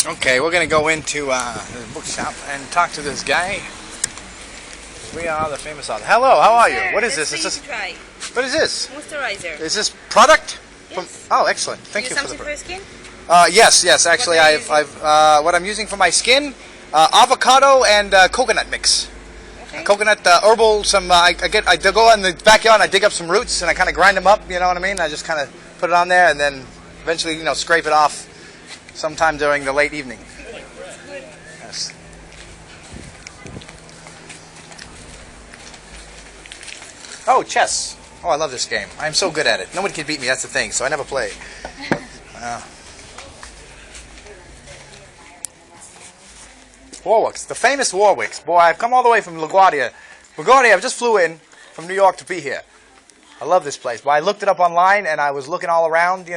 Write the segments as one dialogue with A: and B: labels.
A: Okay, we're going to go into the bookshop and talk to this guy. We are the famous author. Hello, how are you? What is this? What is this?
B: Moisturizer.
A: Is this product?
B: Yes.
A: Oh, excellent. Thank you for
B: something for your skin?
A: Yes. Actually, what I'm using for my skin, avocado and coconut mix.
B: Okay.
A: Coconut herbal. I go in the backyard and I dig up some roots and I kind of grind them up. You know what I mean? I just kind of put it on there and then eventually, scrape it off sometime during the late evening. Yes. Oh, chess. Oh, I love this game. I'm so good at it. Nobody can beat me. That's the thing. So I never play. Warwick's, the famous Warwick's. Boy, I've come all the way from LaGuardia. I just flew in from New York to be here. I love this place. Well, I looked it up online and I was looking all around,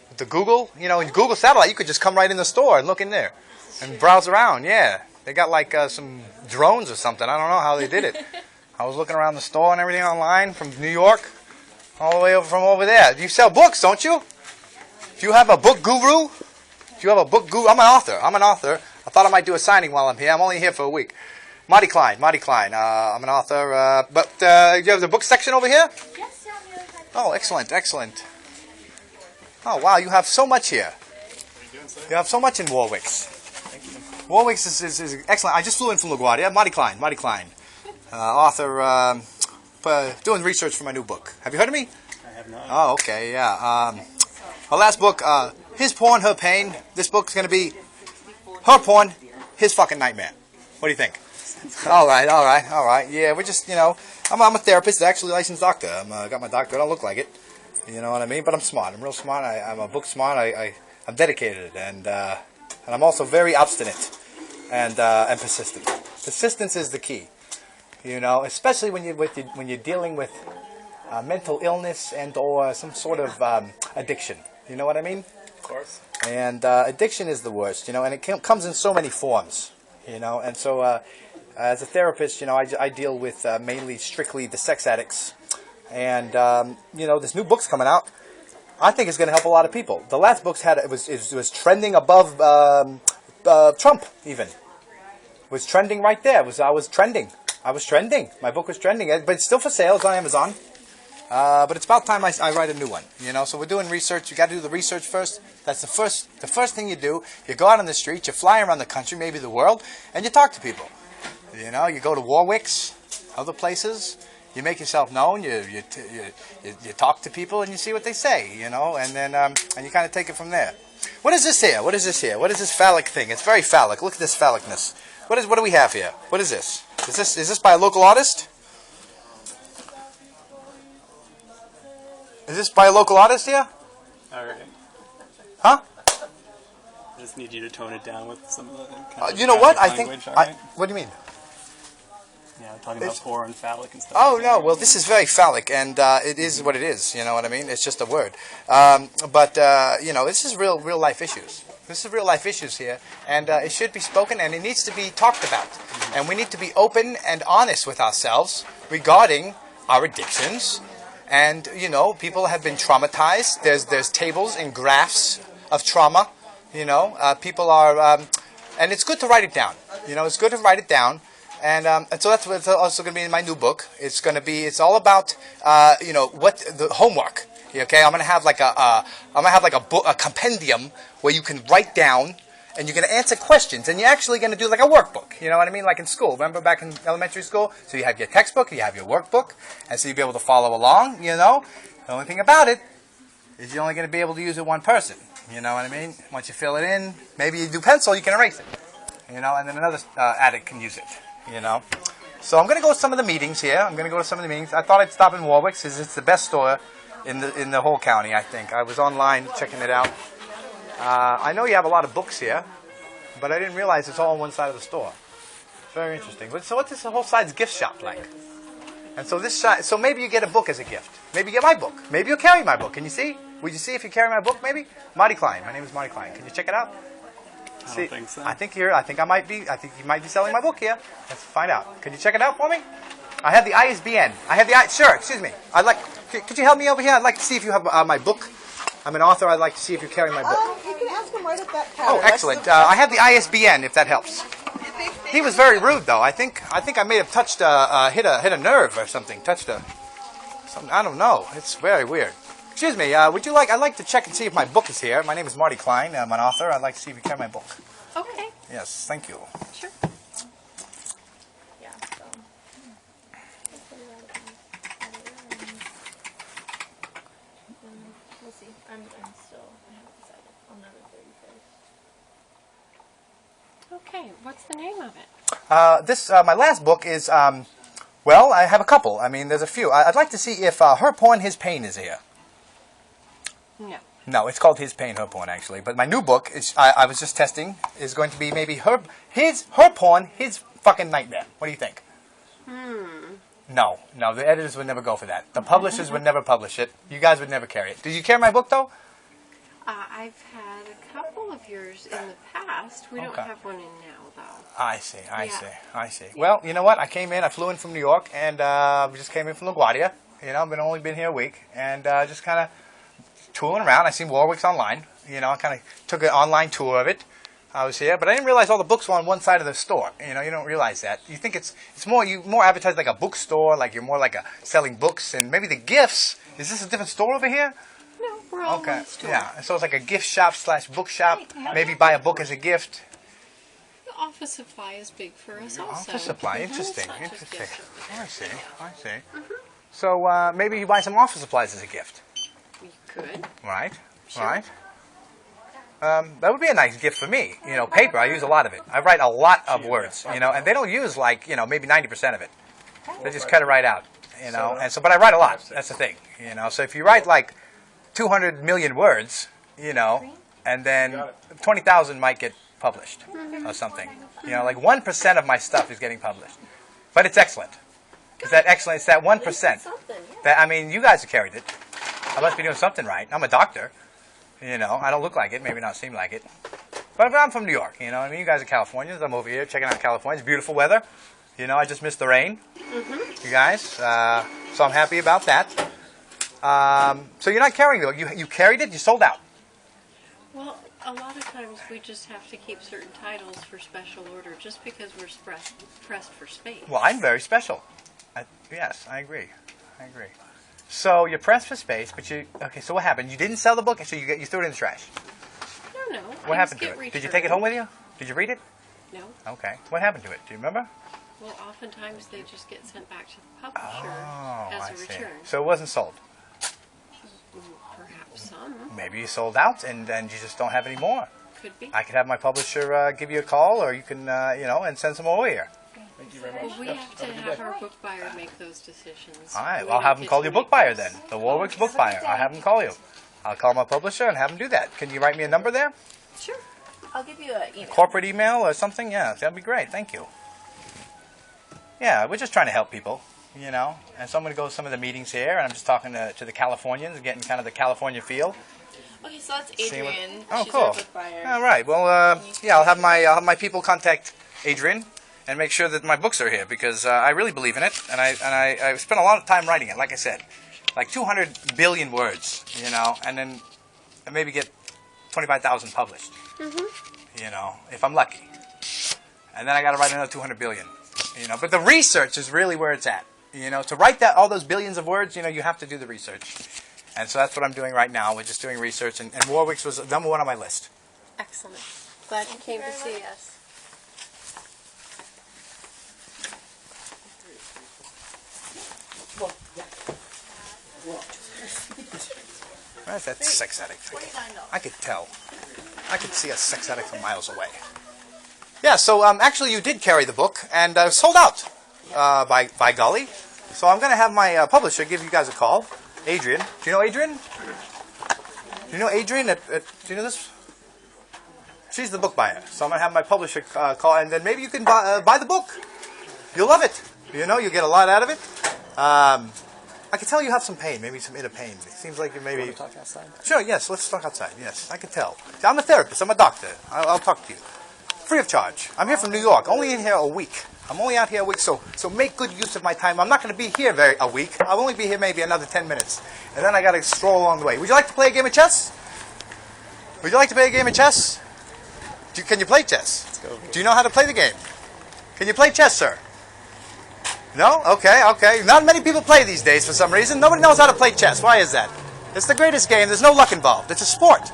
A: with the Google. In Google Satellite, you could just come right in the store and look in there and browse around. Yeah, they got like some drones or something. I don't know how they did it. I was looking around the store and everything online from New York all the way over from over there. You sell books, don't you? Do you have a book guru? I'm an author. I thought I might do a signing while I'm here. I'm only here for a week. MartyKlein. I'm an author. But you have the book section over here?
B: Yes, yeah, I'm here.
A: Oh, excellent. Oh, wow, you have so much here. You have so much in Warwick's.
C: Thank you.
A: Warwick's is excellent. I just flew in from LaGuardia. MartyKlein. Author, doing research for my new book. Have you heard of me?
C: I have not.
A: Oh, okay, yeah. Our last book, His Porn, Her Pain. This book's going to be Her Porn, His Fucking Nightmare. What do you think? All right. Yeah, we're just, I'm a therapist, actually licensed doctor. I got my doctor. I don't look like it. You know what I mean? But I'm smart. I'm real smart. I'm a book smart. I'm dedicated, and I'm also very obstinate and persistent. Persistence is the key. Especially when you're dealing with mental illness and or some sort of addiction. You know what I mean?
C: Of course.
A: And addiction is the worst. And it comes in so many forms. And so as a therapist, I deal with mainly strictly the sex addicts. And this new book's coming out. I think it's going to help a lot of people. The last book's it was trending above Trump even. It was trending right there. I was trending. My book was trending, but it's still for sale. It's on Amazon. But it's about time I write a new one. So we're doing research. You got to do the research first. That's the first thing you do. You go out on the street. You fly around the country, maybe the world, and you talk to people. You go to Warwick's, other places. You make yourself known. You talk to people and you see what they say. And then and you kind of take it from there. What is this here? What is this phallic thing? It's very phallic. Look at this phallicness. What do we have here? What is this? Is this by a local artist? Is this by a local artist here?
C: All right.
A: Huh?
C: I just need you to tone it down with some of the kind of
A: you know what? I
C: language,
A: think.
C: all right?
A: What do you mean?
C: Yeah, talking about poor and phallic and stuff.
A: Oh no! Well, this is very phallic, and it is what it is. You know what I mean? It's just a word. But this is real life issues. This is real life issues here, and it should be spoken, and it needs to be talked about. And we need to be open and honest with ourselves regarding our addictions. And people have been traumatized. There's tables and graphs of trauma. People are, and it's good to write it down. It's good to write it down. And so that's what's also going to be in my new book. It's all about what the homework. Okay, I'm going to have like a compendium where you can write down and you're going to answer questions, and you're actually going to do like a workbook. You know what I mean? Like in school. Remember back in elementary school? So you have your textbook, you have your workbook, and so you'll be able to follow along. The only thing about it is you're only going to be able to use it one person. You know what I mean? Once you fill it in, maybe you do pencil, you can erase it. And then another addict can use it. So I'm going to go to some of the meetings here. I thought I'd stop in Warwick's because it's the best store in the whole county, I think. I was online checking it out. I know you have a lot of books here, but I didn't realize it's all on one side of the store. Very interesting. So what's this whole side's gift shop like? And so this side, so maybe you get a book as a gift. Maybe you get my book. Maybe you'll carry my book. Can you see? Would you see if you carry my book? Maybe. MartyKlein. My name is MartyKlein. Can you check it out?
C: I don't think so.
A: I think you might be selling my book here. Let's find out. Can you check it out for me? I have the ISBN. Sure, excuse me. Could you help me over here? I'd like to see if you have my book. I'm an author. I'd like to see if you're carrying my book.
B: You can ask him right at that counter.
A: Oh, excellent. I have the ISBN if that helps. He was very rude, though. I think I may have touched hit a nerve or something. Something. I don't know. It's very weird. Excuse me. Would you like? I'd like to check and see if my book is here. My name is MartyKlein. I'm an author. I'd like to see if you carry my book.
D: Okay.
A: Yes. Thank you.
D: Sure. Yeah. We'll see. I'm still. I haven't decided. I'll know the 31st. Okay. What's the name of it?
A: This my last book is. Well, I have a couple. I mean, there's a few. I'd like to see if Her Porn, His Pain is here.
D: No.
A: No, it's called His Pain, Her Porn, actually. But my new book, I was just testing, is going to be maybe Her Porn, His Fucking Nightmare. What do you think? No, the editors would never go for that. The publishers would never publish it. You guys would never carry it. Did you carry my book, though?
D: I've had a couple of yours in the past. We don't have one in now, though.
A: I see. Well, you know what? I flew in from New York, and we just came in from LaGuardia. You know, I've only been here a week, and just kind of tooling around. I seen Warwick's online. You know, I kind of took an online tour of it. I was here, but I didn't realize all the books were on one side of the store. You know, you don't realize that. You think it's more advertised like a bookstore, like you're more like selling books, and maybe the gifts. Is this a different store over here?
D: No, we're all one store.
A: Yeah. So it's like a gift shop / book shop. Maybe buy a book as a gift.
D: The office supply is big for us also.
A: Office supply, interesting.
D: It's not just gift shop.
A: I see. So maybe you buy some office supplies as a gift.
D: You could.
A: Right.
D: Sure.
A: Right. That would be a nice gift for me. You know, paper. I use a lot of it. I write a lot of words. You know, and they don't use maybe 90% of it. They just cut it right out. You know, but I write a lot. That's the thing. You know, so if you write like 200 million words, you know, and then 20,000 might get published or something. You know, like 1% of my stuff is getting published, but it's excellent. Is that excellent? It's that 1%. That, I mean, you guys have carried it. I must be doing something right. I'm a doctor. You know, I don't look like it, maybe not seem like it. But I'm from New York, you know. I mean, you guys are Californians. I'm over here checking out California. It's beautiful weather. You know, I just missed the rain. You guys. So I'm happy about that. So you're not carrying the book. You carried it? You sold out?
D: Well, a lot of times we just have to keep certain titles for special order just because we're pressed for space.
A: Well, I'm very special. Yes, I agree. So you're pressed for space, but okay, so what happened? You didn't sell the book, so you threw it in the trash?
D: No.
A: What happened to it? Did you take it home with you? Did you read it?
D: No.
A: Okay. What happened to it? Do you remember?
D: Well, oftentimes they just get sent back to the publisher
A: I
D: as a
A: see.
D: return.
A: So it wasn't sold?
D: Perhaps some.
A: Maybe you sold out and then you just don't have any more.
D: Could be.
A: I could have my publisher give you a call, or you can, and send some over here.
C: Thank you very much.
D: Well, we have to have our book buyer make those decisions.
A: All right,
D: We
A: well, I'll
D: don't
A: have them
D: get
A: call
D: to
A: your
D: make
A: book buyer
D: those.
A: then. The Warwick's book buyer. I'll have them call you. I'll call my publisher and have them do that. Can you write me a number there?
D: Sure.
B: I'll give you an email.
A: Corporate email or something? Yeah, that'd be great. Thank you. Yeah, we're just trying to help people, you know. And so I'm going to go to some of the meetings here, and I'm just talking to the Californians, getting kind of the California feel.
B: Okay, so that's Adrienne.
A: Oh,
B: She's
A: cool.
B: our book buyer.
A: All right. Well, I'll have my people contact Adrienne and make sure that my books are here, because I really believe in it, and I spent a lot of time writing it. Like I said, like 200 billion words, you know, and then maybe get 25,000 published. You know, if I'm lucky. And then I got to write another 200 billion. You know, but the research is really where it's at. You know, to write all those billions of words, you know, you have to do the research. And so that's what I'm doing right now. We're just doing research, and Warwick's was number one on my list.
D: Excellent. Glad you came to see us.
A: Where's that sex addict? I could tell. I could see a sex addict from miles away. Yeah, so actually you did carry the book, and sold out, by golly. So I'm going to have my publisher give you guys a call. Adrienne. Do you know Adrienne? Do you know Adrienne? Do you know this? She's the book buyer. So I'm going to have my publisher call, and then maybe you can buy the book. You'll love it. You know, you'll get a lot out of it. I can tell you have some pain, maybe some inner pain. It seems like you maybe...
C: Want to talk outside?
A: Sure, yes, let's talk outside. Yes, I can tell. I'm a therapist. I'm a doctor. I'll talk to you. Free of charge. I'm here from New York. Only in here a week. I'm only out here a week, so make good use of my time. I'm not going to be here a week. I'll only be here maybe another 10 minutes. And then I got to stroll along the way. Would you like to play a game of chess? Would you like to play a game of chess? Can you play chess?
C: Let's go.
A: Do you know how to play the game? Can you play chess, sir? No? Okay, okay. Not many people play these days for some reason. Nobody knows how to play chess. Why is that? It's the greatest game. There's no luck involved. It's a sport.
C: It's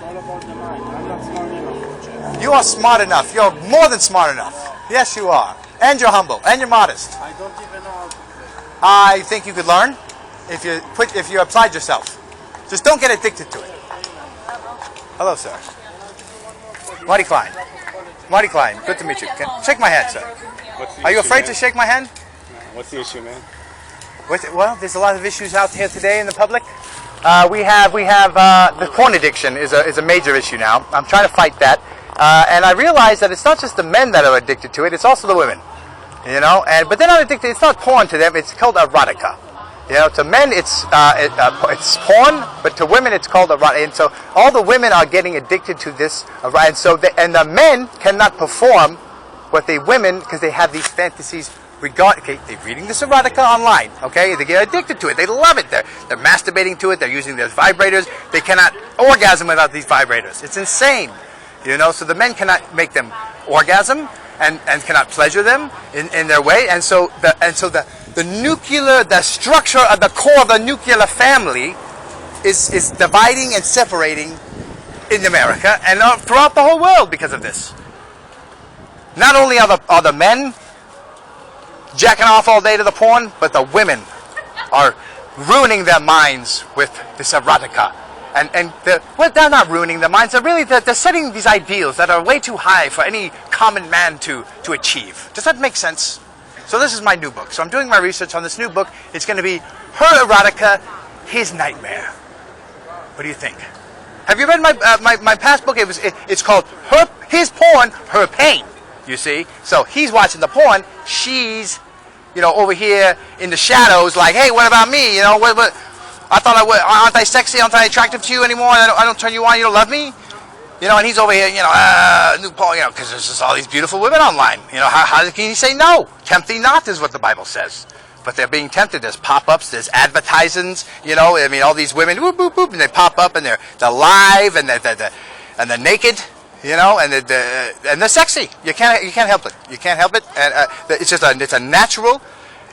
C: all about the mind. I'm not smart enough for chess.
A: You are smart enough. You're more than smart enough. Yes, you are. And you're humble. And you're modest.
C: I don't even know how to play.
A: I think you could learn if you applied yourself. Just don't get addicted to it. Hello, sir. MartyKlein. MartyKlein. Good to meet you. Shake my hand, sir.
C: What's the
A: Are you
C: issue,
A: afraid
C: man?
A: to shake my hand?
C: What's the issue, man?
A: Well, there's a lot of issues out here today in the public. We have the porn addiction is a major issue now. I'm trying to fight that, and I realize that it's not just the men that are addicted to it; it's also the women. You know, but they're not addicted. It's not porn to them. It's called erotica. You know, to men it's porn, but to women it's called erotica. And so all the women are getting addicted to this, and so the men cannot perform what they women because they have these fantasies. They're reading this erotica online, okay? They get addicted to it. They love it. They're masturbating to it. They're using their vibrators. They cannot orgasm without these vibrators. It's insane, you know? So the men cannot make them orgasm and cannot pleasure them in their way. And so the structure of the core of the nuclear family is dividing and separating in America and throughout the whole world because of this. Not only are the men jacking off all day to the porn, but the women are ruining their minds with this erotica. They're not ruining their minds. They're setting these ideals that are way too high for any common man to achieve. Does that make sense? So this is my new book. So I'm doing my research on this new book. It's going to be Her Erotica, His Nightmare. What do you think? Have you read my past book? It's called His Porn, Her Pain. You see? So he's watching the porn. She's, you know, over here in the shadows like, hey, what about me? You know, what I thought aren't I sexy? Aren't I attractive to you anymore? I don't turn you on. You don't love me? You know, and he's over here, you know, new porn, you know, because there's just all these beautiful women online. You know, how can he say no? Tempt thee not is what the Bible says. But they're being tempted. There's pop-ups, there's advertisements, you know, I mean, all these women, whoop, whoop, whoop, and they pop up and they're live and they're naked. You know, and they're sexy. You can't help it. You can't help it. And it's a natural,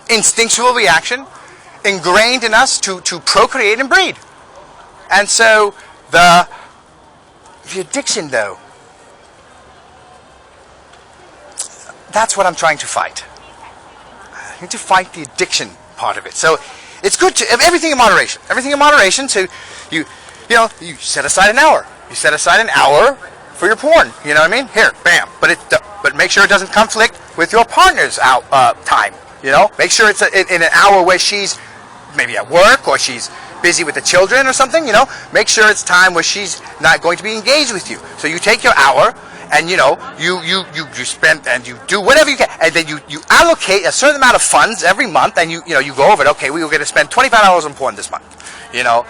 A: instinctual reaction, ingrained in us to procreate and breed. And so the addiction, though, that's what I'm trying to fight. I need to fight the addiction part of it. So it's good to everything in moderation. Everything in moderation. So you set aside an hour. You set aside an hour for your porn, you know what I mean? Here, bam. But make sure it doesn't conflict with your partner's time. You know, make sure it's in an hour where she's maybe at work or she's busy with the children or something. You know, make sure it's time where she's not going to be engaged with you. So you take your hour and you know you spend and you do whatever you can, and then you allocate a certain amount of funds every month, and you go over it. Okay, we were going to spend $25 on porn this month. You know,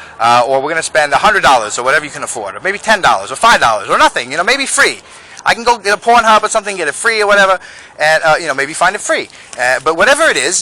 A: or we're going to spend $100 or whatever you can afford, or maybe $10 or $5 or nothing. You know, maybe free. I can go get a Pornhub or something, get it free or whatever, and maybe find it free. But whatever it is.